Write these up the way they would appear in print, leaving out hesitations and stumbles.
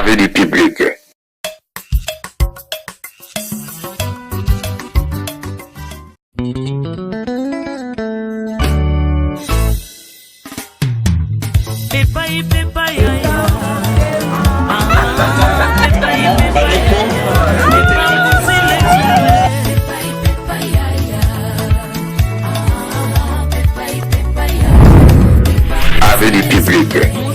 Avis du public. Avis du public.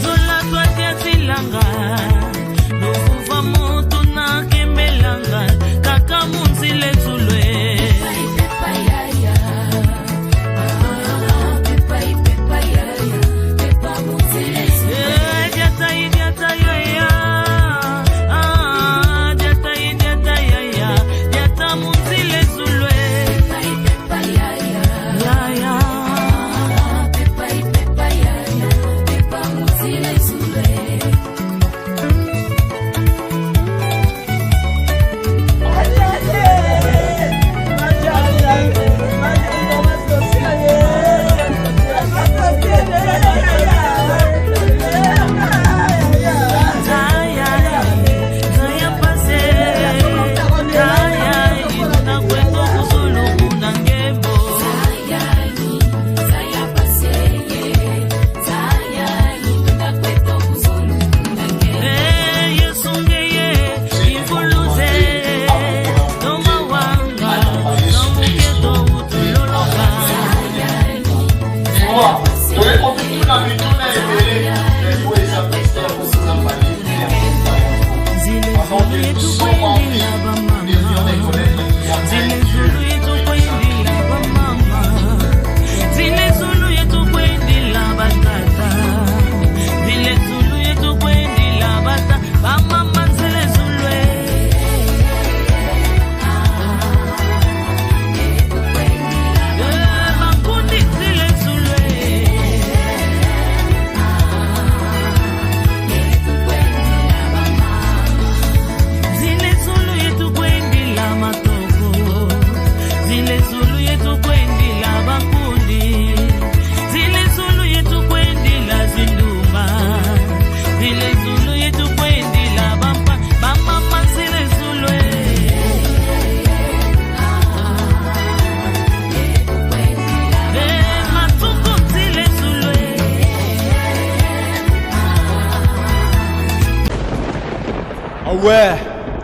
Ouais,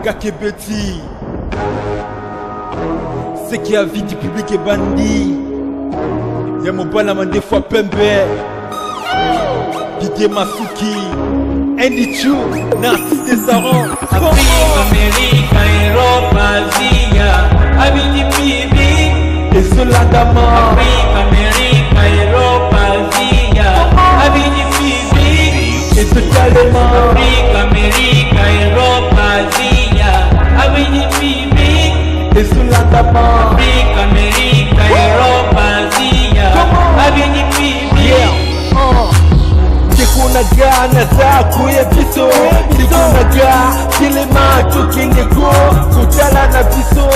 Kakebeti, c'est qui a vie du public est bandit. Y'a mon balama des fois Pembe, Didier Masuki, Andy Chou, Narcisse Desaron, Afrique, Amérique, Europe, Asie, avis du public, et Soladama. Afrique, Amérique, Europe, Asie, avis du public, et totalement. Afrique, Amérique, Europe, Asie, avis du public, et Soladama. Afrique, Amérique, Europe, Asie, avis du public. Kikunaga na zaku ya biso Kikunaga kilema tukineko Kutala na biso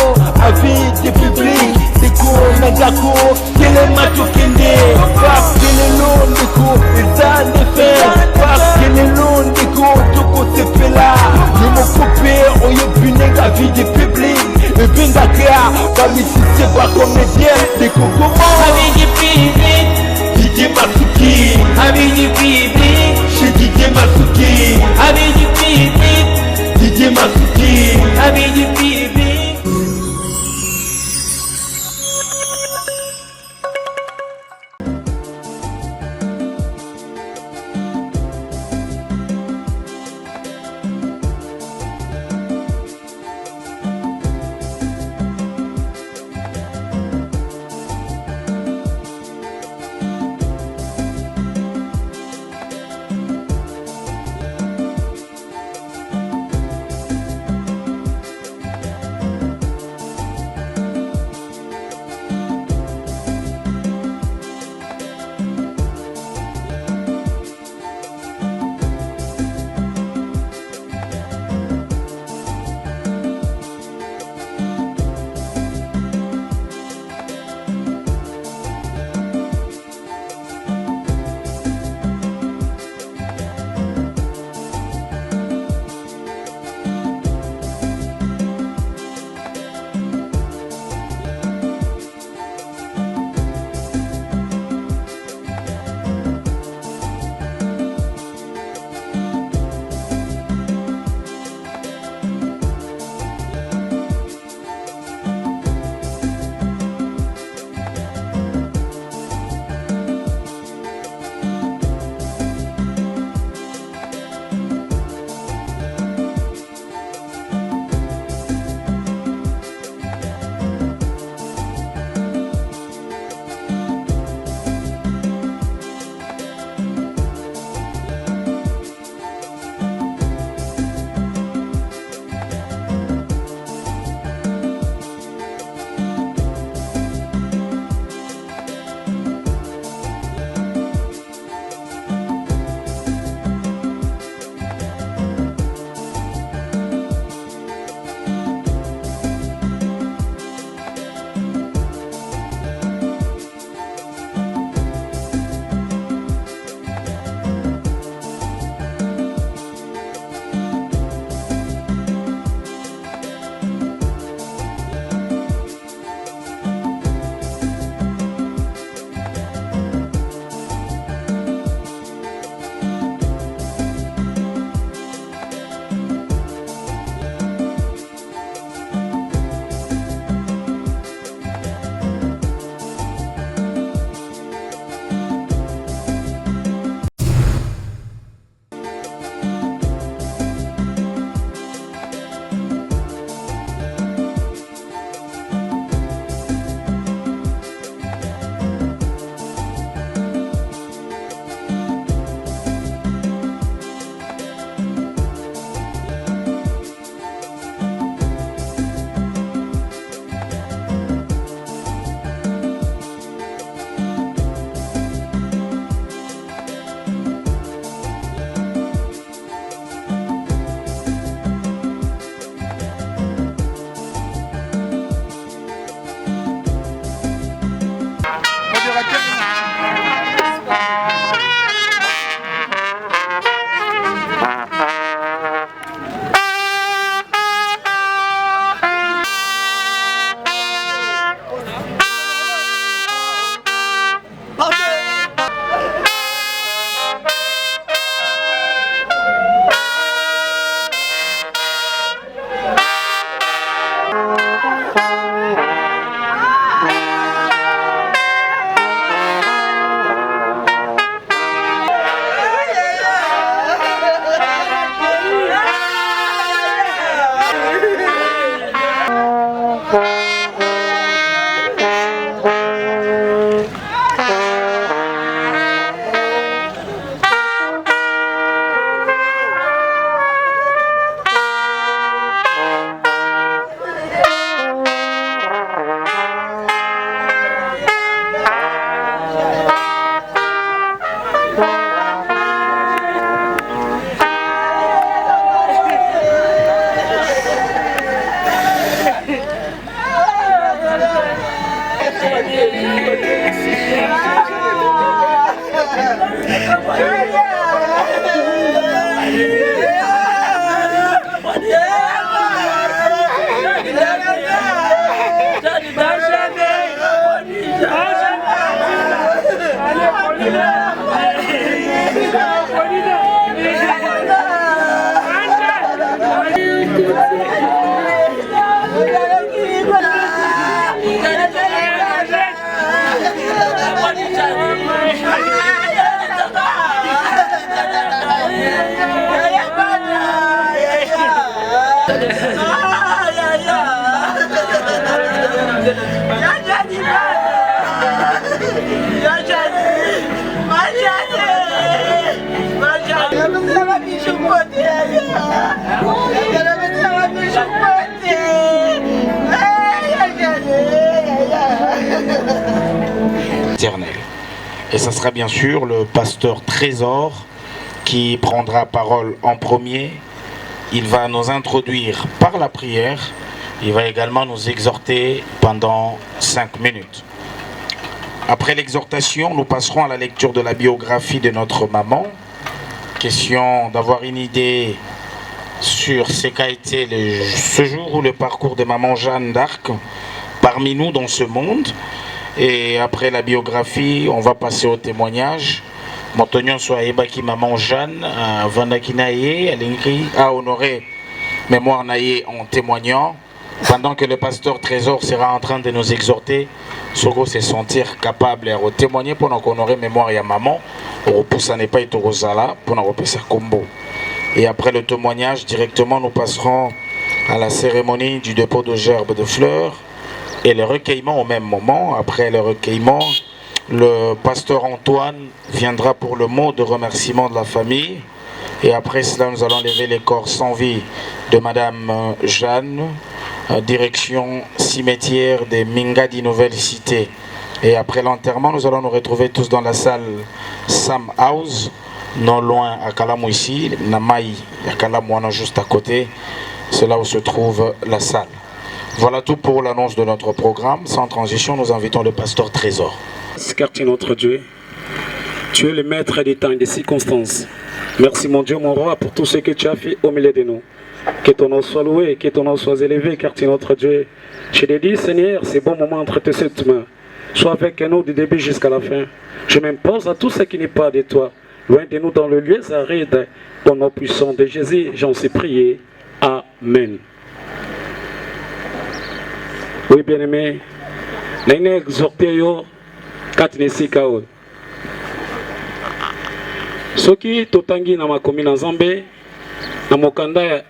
Avis du public Kikunaga ko kilema tukinde Wap kilelo ndiko Izande fe Wap kilelo ndiko Tuko sepela Numo coupe Oyo binenga avis du public Ebinga kya Bamisise kwa comédien Deko komo Avis du public, Didier Masuki avis du public, Chez Didier Masuki avis du public, Didier Masuki avis du public. Et ça sera bien sûr le pasteur Trésor qui prendra parole en premier. Il va nous introduire par la prière. Il va également nous exhorter pendant 5 minutes. Après l'exhortation, nous passerons à la lecture de la biographie de notre maman. Question d'avoir une idée sur ce qu'a été ce jour ou le parcours de maman Jeanne d'Arc parmi nous dans ce monde. Et après la biographie, on va passer au témoignage. Montagnon soit Ebaki maman Jeanne, Vandaki Naye, elle a honoré mémoire Naye en témoignant. Pendant que le pasteur Trésor sera en train de nous exhorter, Sogo se sentir capable de témoigner pour nous honorer mémoire à maman. Ça n'est pas été Rosala pour nous repasser combo. Et après le témoignage, directement nous passerons à la cérémonie du dépôt de gerbes de fleurs et le recueillement au même moment. Après le recueillement, le pasteur Antoine viendra pour le mot de remerciement de la famille. Et après cela, nous allons lever les corps sans vie de Madame Jeanne, direction cimetière des Mingadi Nouvelle Cité. Et après l'enterrement, nous allons nous retrouver tous dans la salle Sam House, non loin à Kalamou ici, Namaï, à Kalamou, juste à côté. C'est là où se trouve la salle. Voilà tout pour l'annonce de notre programme. Sans transition, nous invitons le pasteur Trésor. Quartier notre Dieu, tu es le maître des temps et des circonstances. Merci mon Dieu, mon roi, pour tout ce que tu as fait au milieu de nous. Que ton nom soit loué, que ton nom soit élevé, car tu es notre Dieu. Je te dis, Seigneur, c'est bon moment entre tes sept mains. Sois avec nous du début jusqu'à la fin. Je m'impose à tout ce qui n'est pas de toi. Loin de nous dans le lieu aride, au nom puissant de Jésus, j'en suis prié. Amen. Oui, bien-aimé, nous exhorté Katnesikao. Soki totangi na makomi na Nzambe na mokanda ya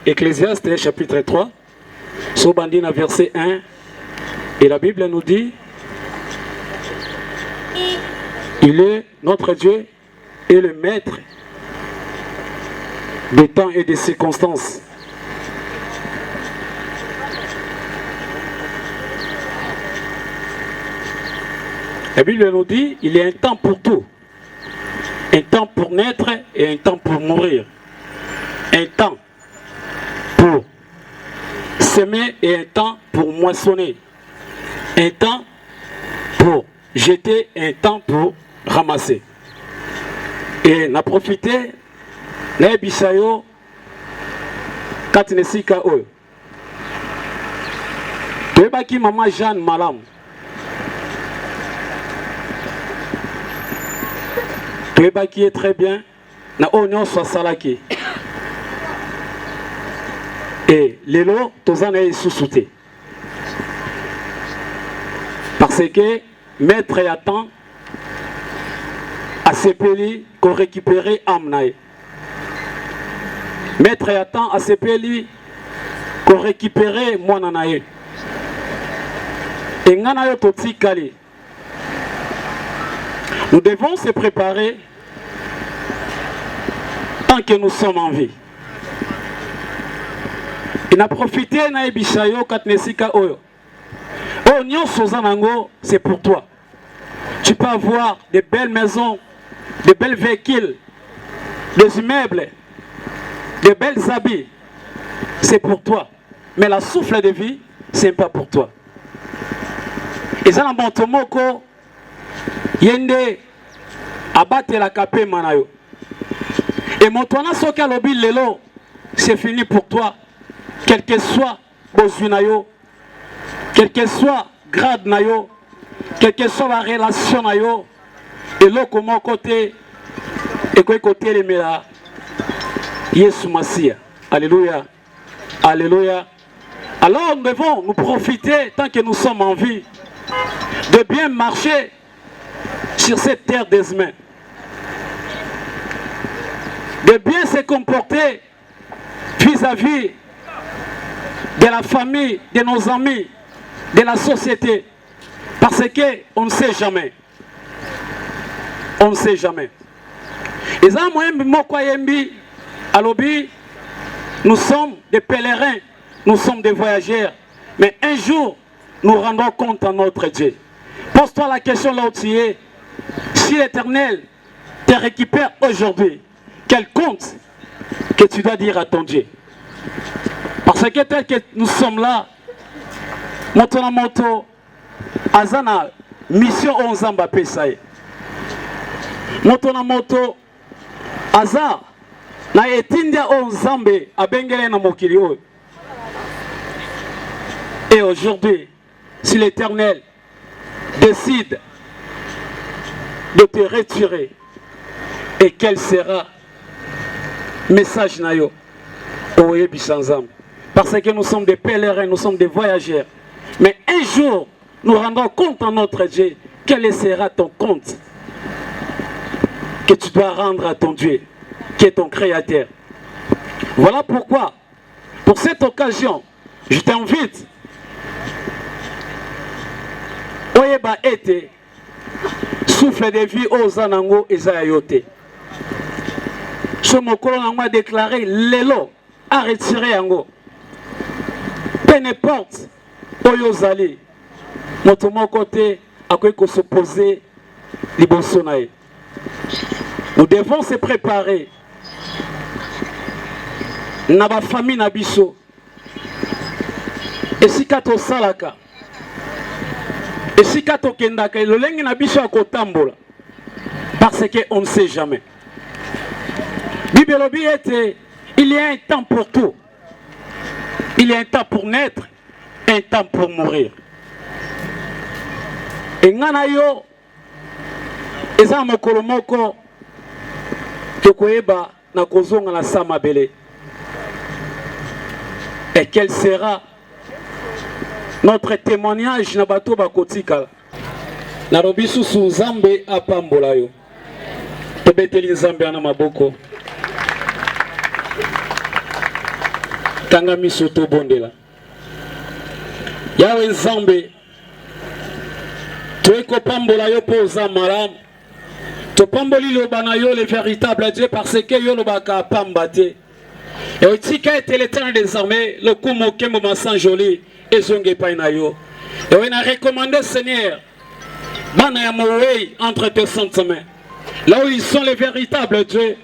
Ecclésiaste chapitre 3 sobandi na verset 1 et la Bible nous dit il est notre Dieu et le maître des temps et des circonstances. La Bible nous dit il y a un temps pour tout. Un temps pour naître et un temps pour mourir. Un temps pour semer et un temps pour moissonner. Un temps pour jeter et un temps pour ramasser. Et n'a profité, n'a bisayo, katnesika oyo. Tebaki maman Jeanne Malam. Qui est très bien, na oignon soit salaki. Et l'élo, tozan est sous-souté. Parce que maître et attend à ces pays qu'on récupérait amnaï. Maître et attend à ces pays qu'on récupérait moinanaï. Et nganayo toti kali. Nous devons se préparer tant que nous sommes en vie. Il a profité na ebisayo katnesika oyo. Oignon sozanango, c'est pour toi. Tu peux avoir de belles maisons, de belles véhicules, des immeubles, de belles habits. C'est pour toi. Mais la souffle de vie, c'est pas pour toi. Et ça, dans mon moko, yende abate la capé manayo. Et mon toana soka lobi lelo, c'est fini pour toi. Quel que soit bozunayo, quel que soit grade nayo, quelle que soit la relation nayo, et là comment côté et quoi côté les mera, Yesu Massia. Alléluia, alléluia. Alors nous devons nous profiter tant que nous sommes en vie de bien marcher sur cette terre des humains, de bien se comporter vis-à-vis de la famille, de nos amis, de la société, parce qu'on ne sait jamais. On ne sait jamais. Et ça, nous sommes des pèlerins, nous sommes des voyageurs, mais un jour, nous rendons compte à notre Dieu. Pose-toi la question là où tu es. Si l'Éternel te récupère aujourd'hui, quel compte que tu dois dire à ton Dieu? Parce que tel que nous sommes là, moto na moto, azana mission onzamba pesaye. Moto na moto, aza na etindia onzambe abengele na mokili oyo. Et aujourd'hui, si l'Éternel décide de te retirer, et quel sera le message nayo oye bisanzam? Parce que nous sommes des pèlerins, nous sommes des voyageurs. Mais un jour, nous rendrons compte à notre Dieu. Quel sera ton compte que tu dois rendre à ton Dieu, qui est ton Créateur? Voilà pourquoi, pour cette occasion, je t'invite oyeba ete souffle de vie aux anango ezayote. Ce mokolo nango a déclaré lelo a retiré yango. Peu n'importe oyo zali moto moko te akoki ko s'opposer liboso na ye. Nous devons se préparer na ba famille na biso esika to salaka esika to kendaka lolenge na biso akotambola parce que on ne sait jamais. Bible lobi ete il y a un temps pour tout. Il y a un temps pour naître, un temps pour mourir. Et ngana yo eza mokolo moko tokoyeba na kozonga na sama bele. Et quel sera notre témoignage na bato bakotika? Na robi susu Nzambe apambola yo. Tobeteli Nzambe ana maboko. Tanga miso to bondela. Yawe Nzambe toeko pambola yo poza malam. To pamboli lo bana yo le véritable Dieu parce que yo lo baka pambate. Et otika était l'Éternel des armées, le kumo kembo masan joli et zonge paina yo. Et on a recommandé Seigneur bana ya mowei entre tes saintes mains. Là où ils sont les véritables dieux.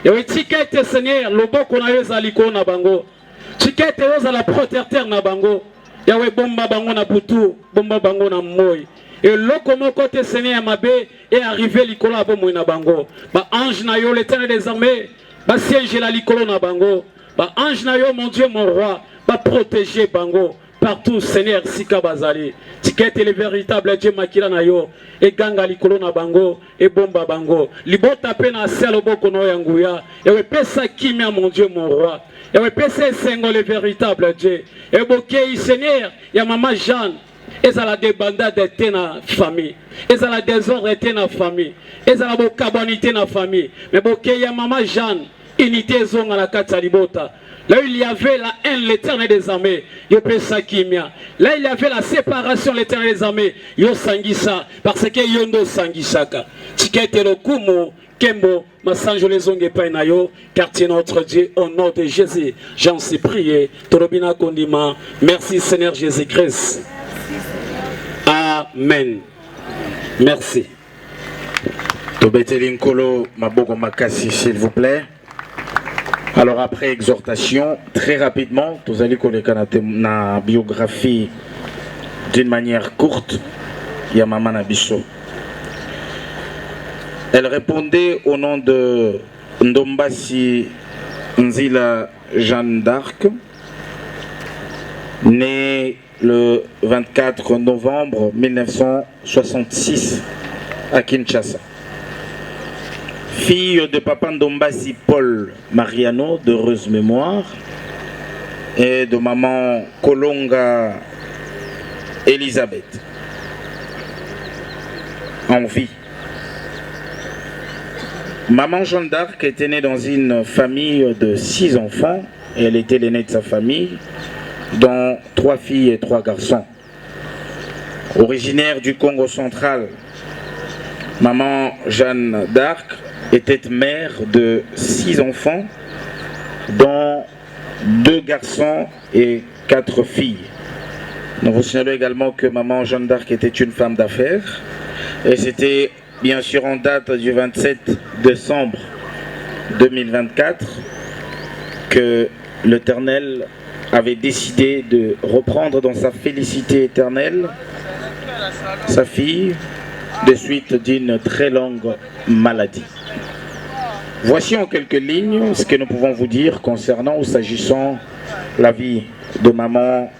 Et otika était Seigneur le boko na yo zaliko na bango. Tika te oza la protecteur na bango. Yawe bomba bango na butu, bomba bango na moi. Et loko moko te Seigneur mabe est arrivé likolo abo moi na bango. Ba ange na yo l'Éternel des armées, ba siège la likolo na bango. Ba ange na yo mon Dieu mon roi, ba protéger bango partout Seigneur sika bazali. Tika te le véritable Dieu makila na yo et ganga likolo na bango et bomba bango. Libota pe na selo boko no yanguya. Et we pesa kimia mon Dieu mon roi. Et we pesa sengo le véritable Dieu. Et bokei Seigneur, ya maman Jeanne. Et ça la débandade était dans la famille. Et ça la désordre était dans la famille. Et ça la bocabonité dans la famille. Mais bokei ya maman Jeanne, unité zonga la katalibota. Là où il y avait la haine, l'Éternel des armées, yo pesa kimia. Là il y avait la séparation, l'Éternel des armées, yo sangisa. Parce que yondo sangisaka. Tikete lo kumo. Kembo, Massanjo les onge painayo, quartier notre Dieu, au nom de Jésus, j'en suis prié, Torobina Kondima, merci Seigneur Jésus-Christ. Amen. Merci. Tobeteli Nkolo Maboko Makasi, s'il vous plaît. Alors après exhortation, très rapidement, vous allez connaître la biographie d'une manière courte, Yamama Nabiso. Elle répondait au nom de Ndombasi Nzila Jeanne d'Arc, née le 24 novembre 1966 à Kinshasa. Fille de papa Ndombasi Paul Mariano, d'heureuse mémoire, et de maman Kolonga Elisabeth, en vie. Maman Jeanne d'Arc était née dans une famille de 6 enfants et elle était l'aînée de sa famille, dont 3 filles et 3 garçons. Originaire du Congo central, maman Jeanne d'Arc était mère de 6 enfants, dont 2 garçons et 4 filles. Nous vous signalons également que maman Jeanne d'Arc était une femme d'affaires et c'était bien sûr en date du 27 décembre 2024, que l'Éternel avait décidé de reprendre dans sa félicité éternelle sa fille de suite d'une très longue maladie. Voici en quelques lignes ce que nous pouvons vous dire concernant ou s'agissant la vie de maman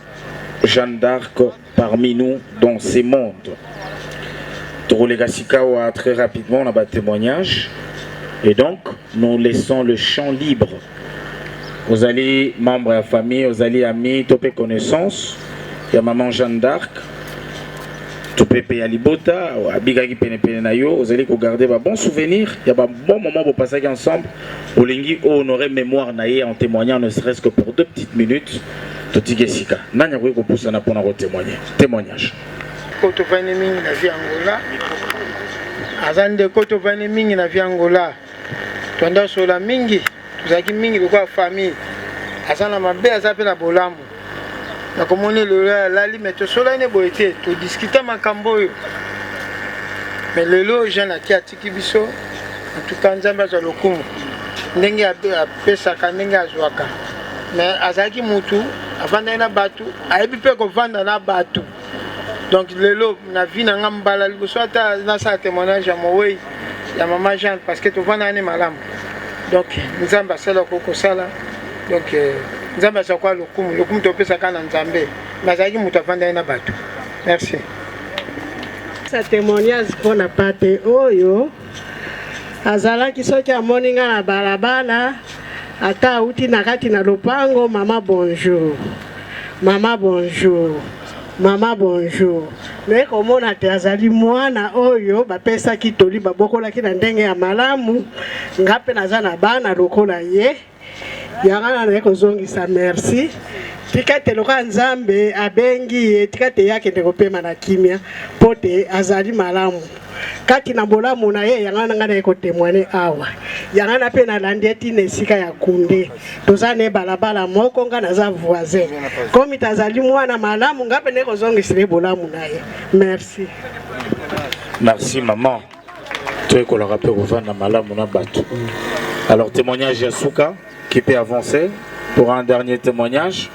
Jeanne d'Arc parmi nous dans ces mondes. Tourou-Legasikawa, très rapidement, on a un témoignage. Et donc, nous laissons le champ libre aux alliés membres de la famille, aux alliés amis, topé connaissance. Il y a maman Jeanne d'Arc, topé Peyalibota, Abigagi Penepenenayo, aux alliés qui garder un bon souvenir. Il y a un bon moment pour passer ensemble. Au lingi honorer mémoire naïe en témoignant, ne serait-ce que pour 2 petites minutes. Totigesika. Nanya ko poussa na pona ko témoigner. Témoignage. Koto vane mingi na vie Angola. Azande koto vane mingi na vie Angola. Tonda sola mingi, tuzaki mingi kwa famille. Azana mabe azapela bolamu. Na komoni le lali meto sola ne boete to discuter makambo yo. Mais lelo jeune atia tiki biso. En tout cas nzamba za lokumu. Ndenge apesa kanenge azwaka. Mais azaki mutu avanda na batu ayebi pe ko vanda na batu. Donc lelo na vie na ngambala liboso ata na sa témoignage ya mowe ya maman Jeanne parce que to vanda ne malamu. Donc nzamba sala ko sala. Donc nzamba sa kwa lokumu to pesa kana nzambe. Mais azaki mutu avanda na batu. Merci. Sa témoignage pour na pate oyo azalaki soki amoninga na balabala. Ata uti nakati na lopango, mama bonjour. Mama bonjour. Mama bonjour. Mais komona te azali mwana oyo bapesa kitoli babokola ki na ndenge ya malamu. Ngape naza na bana lokola ye. Yanga na kozongisa merci. Tikate loka nzambe abengi ye tikate yake ndeko pema na kimia pote azali malamu. Kati na bolamu na ye yanga nanga na ko témoigner awa. Yanga na pe na landieti nesika ya kunde. Tozane balabala moko nga na za voisin. Komi tazali mwana malamu ngape ne kozongisire bolamu na ye. Merci. Merci maman. Tu qu'on le rappelle au vent na malamu na batu. Alors témoignage Yasuka qui peut avancer pour un dernier témoignage.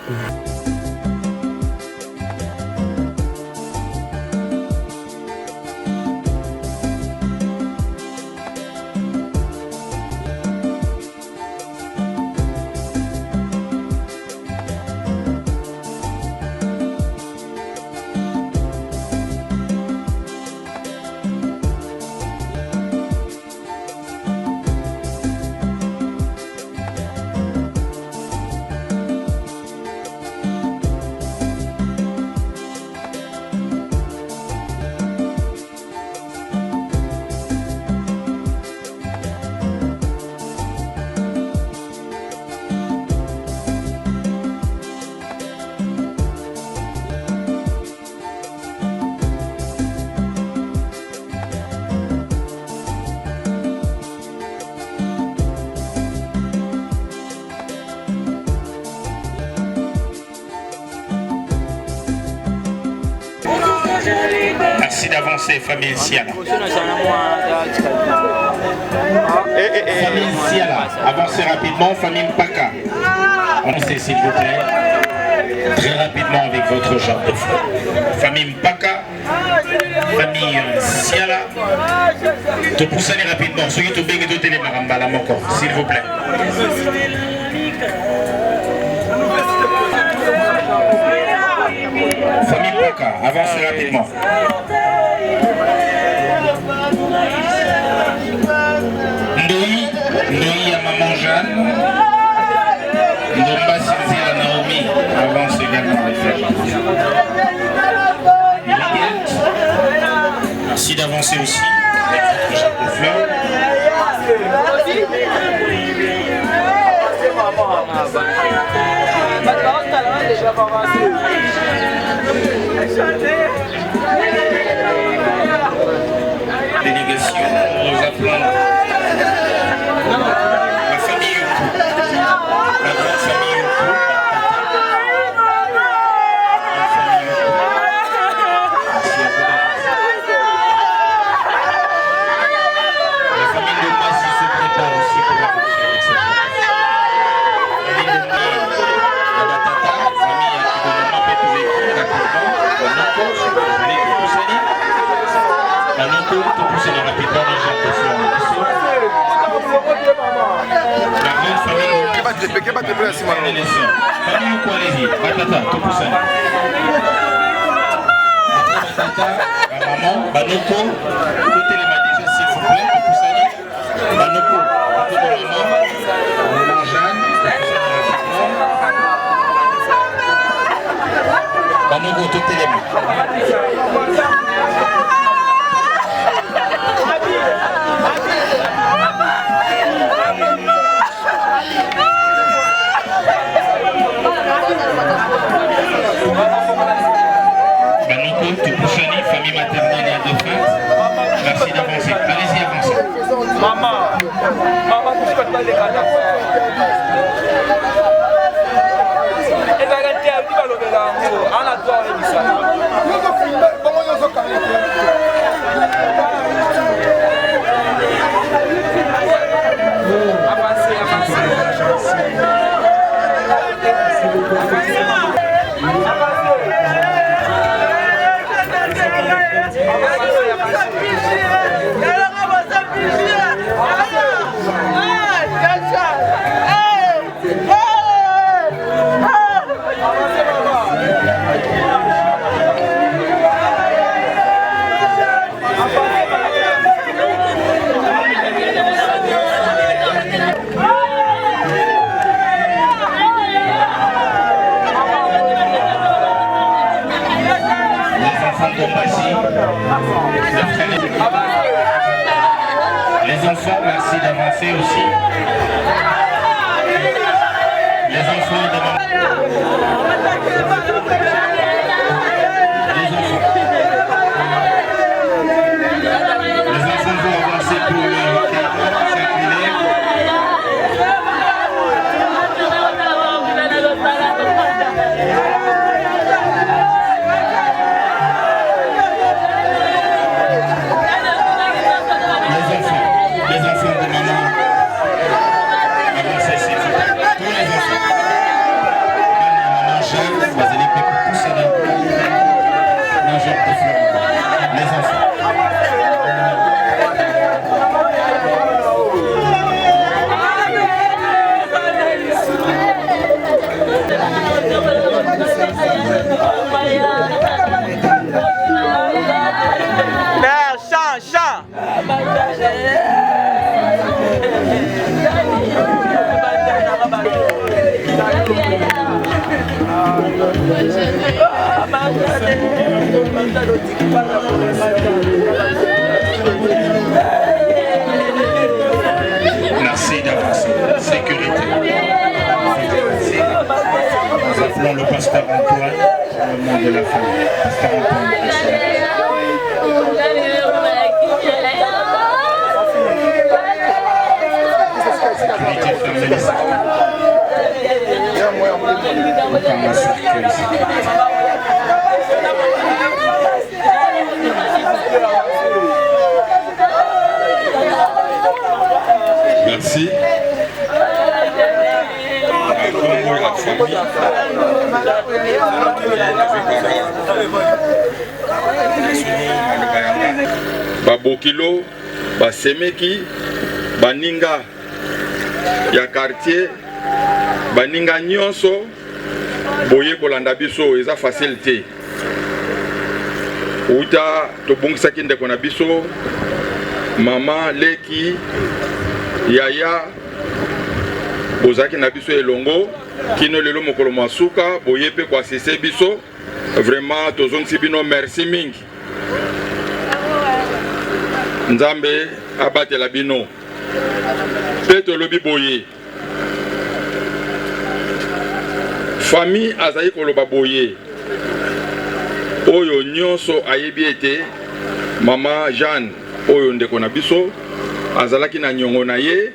Merci d'avancer, famille Siala. Famille Siala, avancez rapidement, famille Mpaka. Avancez s'il vous plaît, très rapidement avec votre genre de feu. Famille Mpaka, famille Siala. Te poussez rapidement, ceux qui te baignent de télémarambala encore, s'il vous plaît. Famille Paka, avancez rapidement. Ndoi à maman Jeanne. Ndomba Sylvie à Naomi. Avance également avec la merci d'avancer aussi avec votre chapeau de fleurs. Délégation, nous appelons la famille Yoko, la grande famille Yoko. Famille maternelle et de frères, merci d'avancer. Allez-y, avancez. Maman, tu peux pas les gars. Et la rente a dit que le gars, on a droit à ça. Avancez, avancez. Les enfants, merci d'avancer aussi. Les enfants demandent. Les enfants vont avancer pour circuler. Les enfants de maman, avancez s'il vous plaît. Tous les enfants. Maman Charles, vous allez pousser dans le genre de fleurs. Les enfants. Père, chant, chant. Merci d'avancer. Sécurité. Nous appelons le pasteur Antoine pour le nom de la famille. Pasteur Antoine. Unité familiale. Merci. Babokilo, Basemeki, Baninga ya quartier, Baninga nyonso, boye kolanda biso eza facilité. Uta tobungisa kinde kona biso, mama Leki, Yaya, bozaki na biso elongo, kino lelo mokolo masuka, boye pe kwa sise biso, vraiment tozongisi bino merci mingi. Nzambe abatela bino. Peto lobi boye. Famille azayi koloba boye. Oyo nyonso ayebi ete mama Jeanne oyo ndeko na biso azalaki na nyongo na ye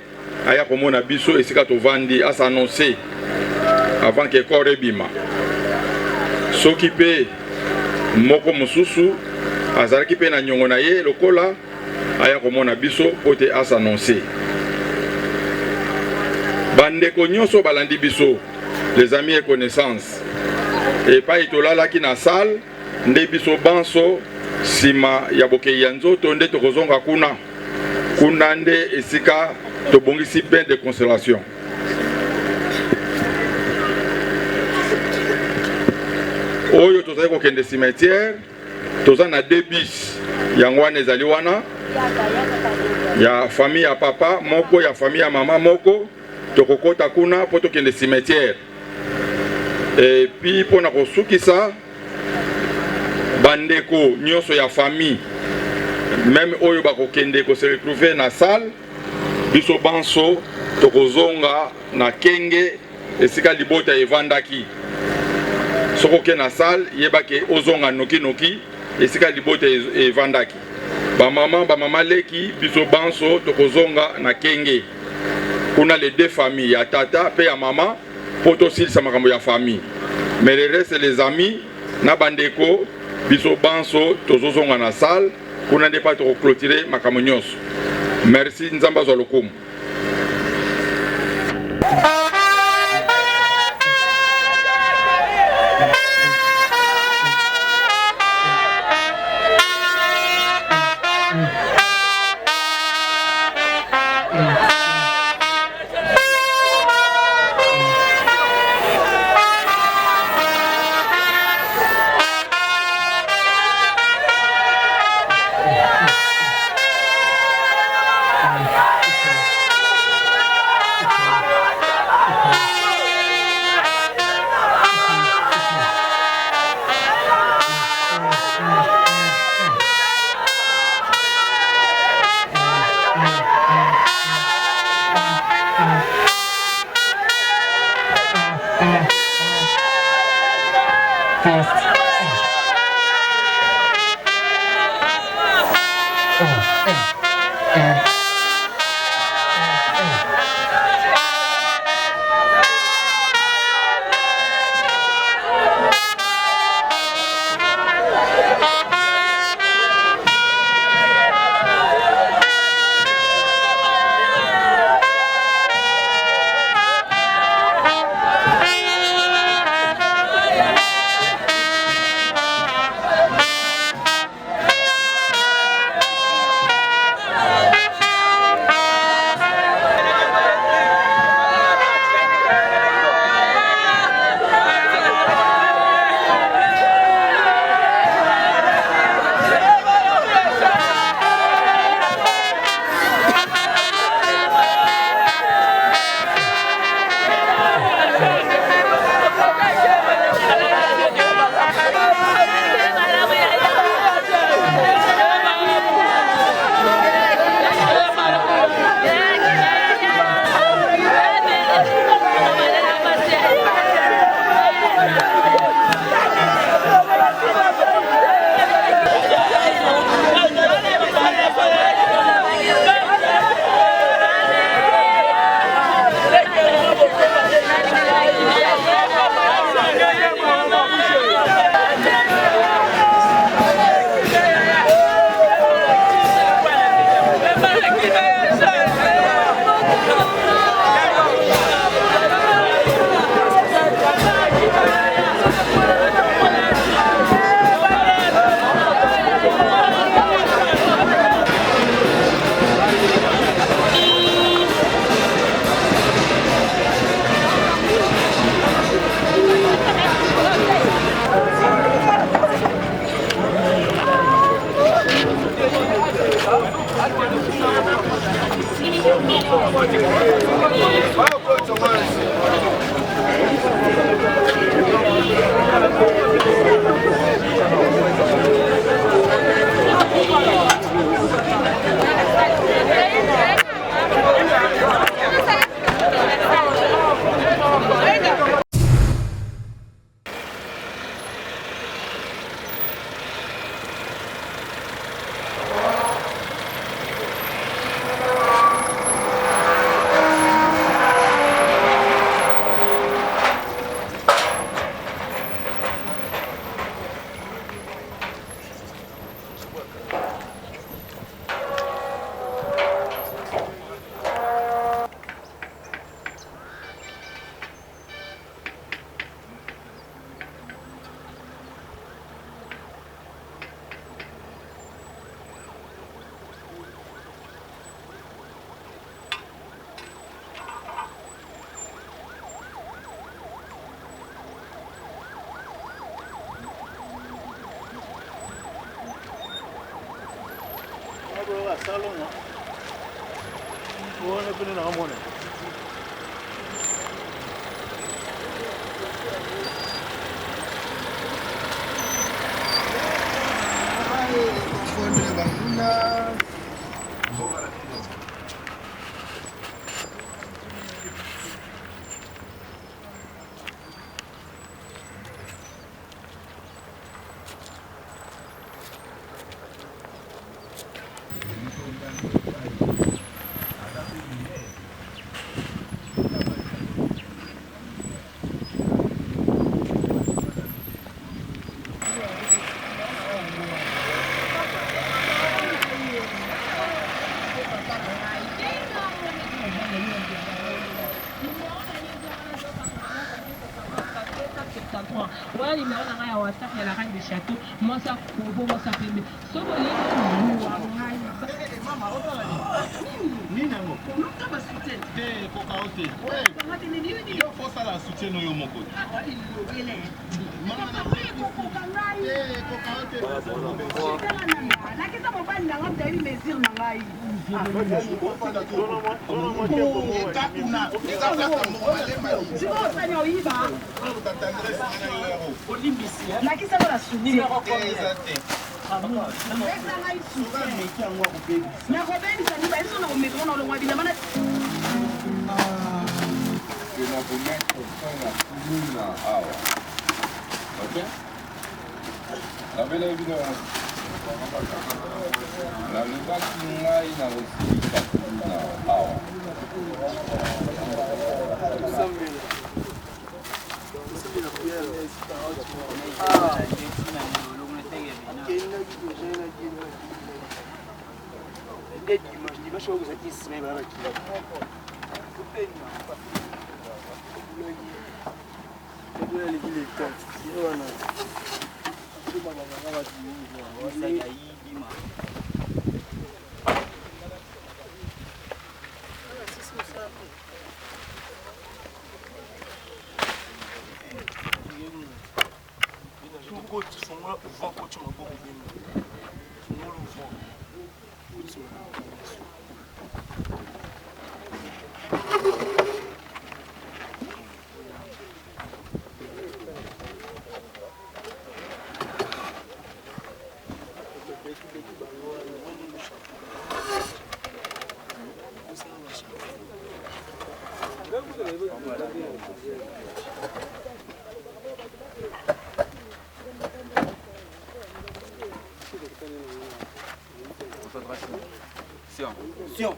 aya komona biso esika tovandi asa annoncer avant que corps ebima. Soki pe moko mususu azalaki pe na nyongo na ye lokola aya komona biso pote asa annoncer. Bandeko nyonso balandi biso, les amis et connaissances. Et pas itolala ki na salle, nde biso banso sima ya bokei ya nzoto nde tokozonga kuna. Kuna nde esika tobongisi bain de consolation. oyo tozali kokende cimetière toza na 2 bis yango wana ezali wana ya famille ya papa moko ya famille ya mama moko tokokota kuna po tokende cimetière et puis mpona kosukisa bandeko nyonso ya famille même oyo bakokende ko se retrouver na salle biso banso tokozonga na kenge esika libota evandaki sokoke na salle yebake ozonga noki esika libota evandaki bamama leki biso banso tokozonga na kenge kuna les 2 familles ya tata pe ya mama po tosilisa makambo ya famille mais le reste les amis na bandeko biso banso tozozonga na salle kuna nde pa tokoclôturer makambo nyonso. Merci nzambe azwa lokumu. Voilà numéro na ngai ya WhatsApp ya la reine de château. Moi ça kobo moi ça pembe. Soko le mama otala ni nango. Nota ba soutien. Te ko kaote. Ouais. Comment te ni ni. Yo faut ça la soutien yo moko. Ah oui, ele. Mama na ko kangai. Eh ko kaote. Na kisa mo bani na ngam dabi mesure na ngai. Ah, la lubaki ngai na osika kuna awa Sion.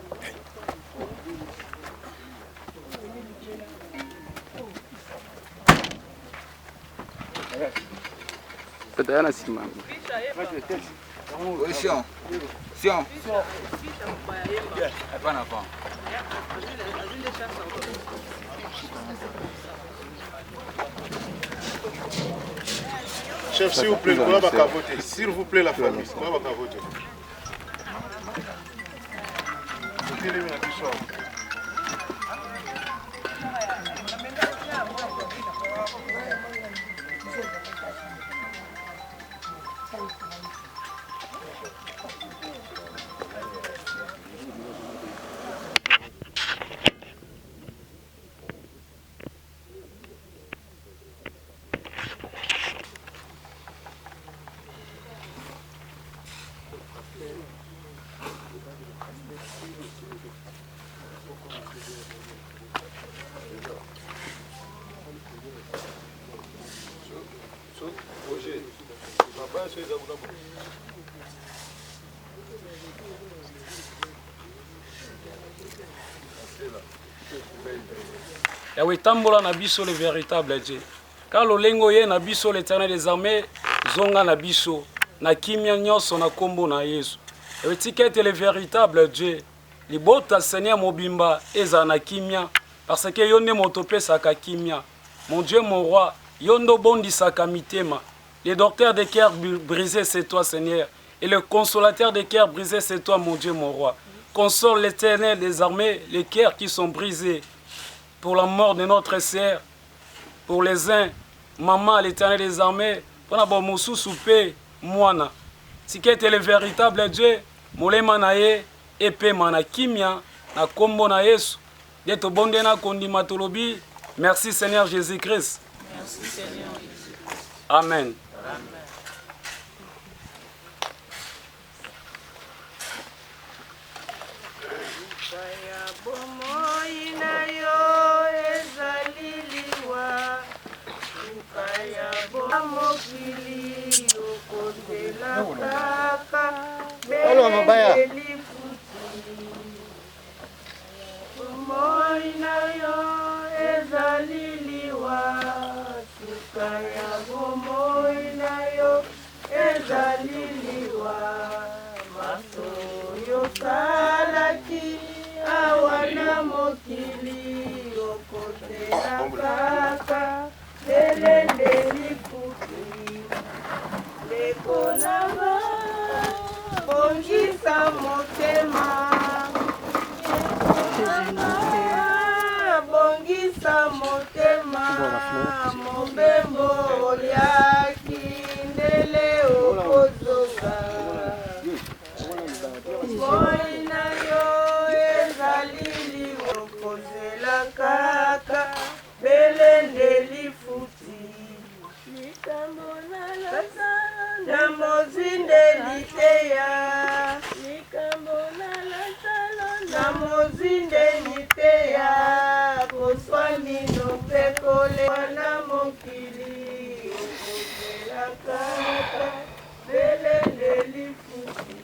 Peut-être un ciment. Oui, Sion. Sion. Pas un enfant. Chef, s'il vous plaît, on va voter. S'il vous plaît, la famille, on va voter. Yawe tambola na biso le véritable Dieu. Car lolengo ye na biso l'Éternel des armées zonga na biso na kimia nyonso na kombo na Yesu. Yawe tikete le véritable Dieu. Libota Seigneur mobimba eza na kimia parce que yonde motopesaka kimia. Mon Dieu mon roi, yondo bondisaka mitema. Le docteur des cœurs brisés c'est toi Seigneur et le consolateur des cœurs brisés c'est toi mon Dieu mon roi. Console l'Éternel des armées les cœurs qui sont brisés. Pour la mort de notre sœur, pour les uns, maman, l'Éternel des armées, pour la bonne soupe, moana. Si qui était le véritable Dieu, molema na ye epema na kimia na kombo na Yesu nde tobonde na kondima tolobi merci Seigneur Jésus-Christ. Merci Seigneur Jésus. Amen. Alo mabaya. Awana mokili okotela kaka belende lifuti lekolama bongisa motema bongisa motema mobembo liaki ndele okozonga moi na yo ezalili okozela kaka belende lifuti likambo na mozinde liteya likambo na mozinde liteya koswanino mpe kolewa na mokili okozela kaka belende lifuti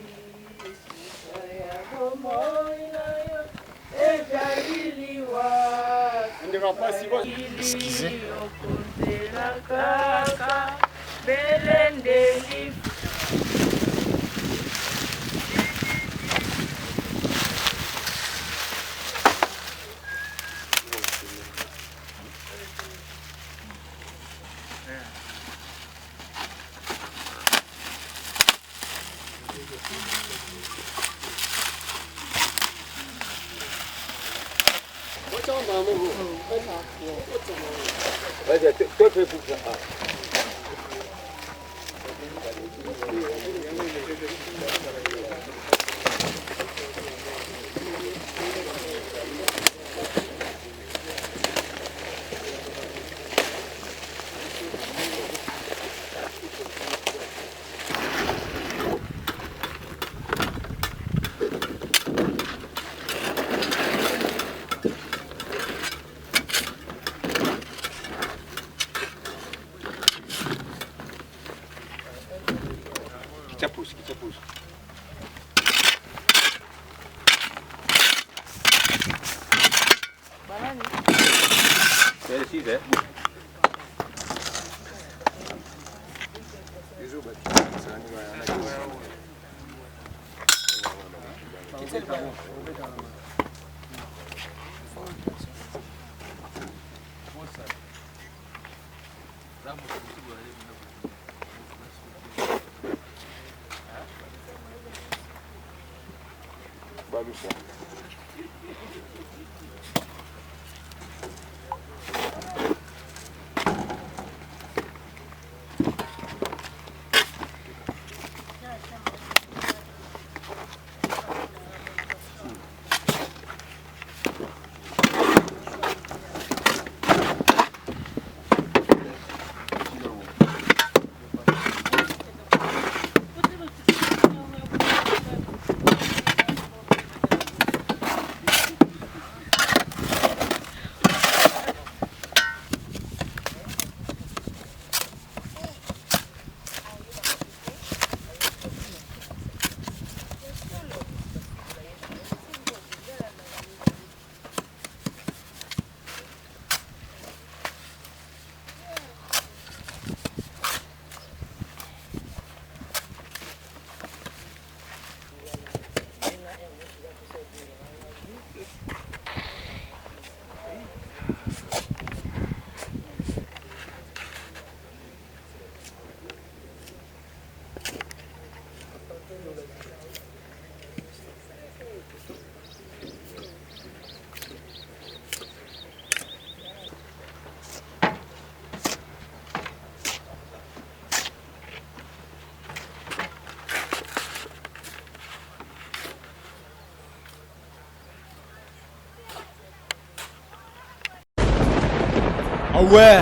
Ah ouais,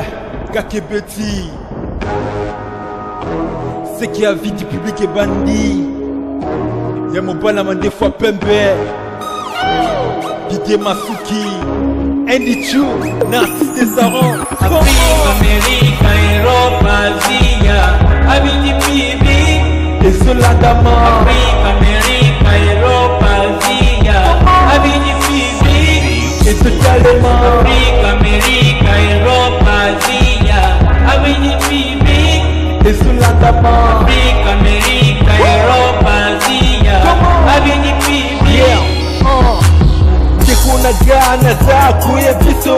Kakebeti. C'est qui a vie du public est bandit. Y'a mon balama des fois Pembe. Didier Masuki. Andy Chou, Narcisse Desaron. Afrique, Amérique, Europe, Asie, Abidi Pibi. Et cela d'Ama. Afrique, Amérique, Europe, Asie, Abidi Pibi. Et totalement. Afrique, Amérique, Europe, Asie, Abidi Pibi. Et cela d'Ama. Afrique, Amérique, Europe, Asie, Abidi Pibi. Kunaga na zaku ya biso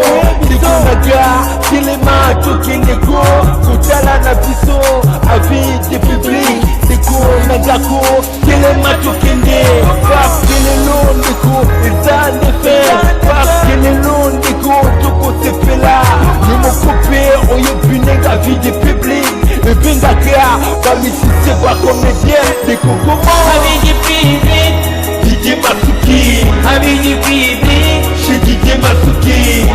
Kunaga kilema tukingeko Kutala na biso Avis du public Kunaga ko kilema tukinde Parce que les noms de ko ils ont des faits Parce que les noms de ko tuko sepela Nimo coupe oyo bunenga vie du public Et binga kya Bami si c'est pas comédien De Kokomo Avis du public Didier Masuki Abidi Pibi, chez Didier Masuki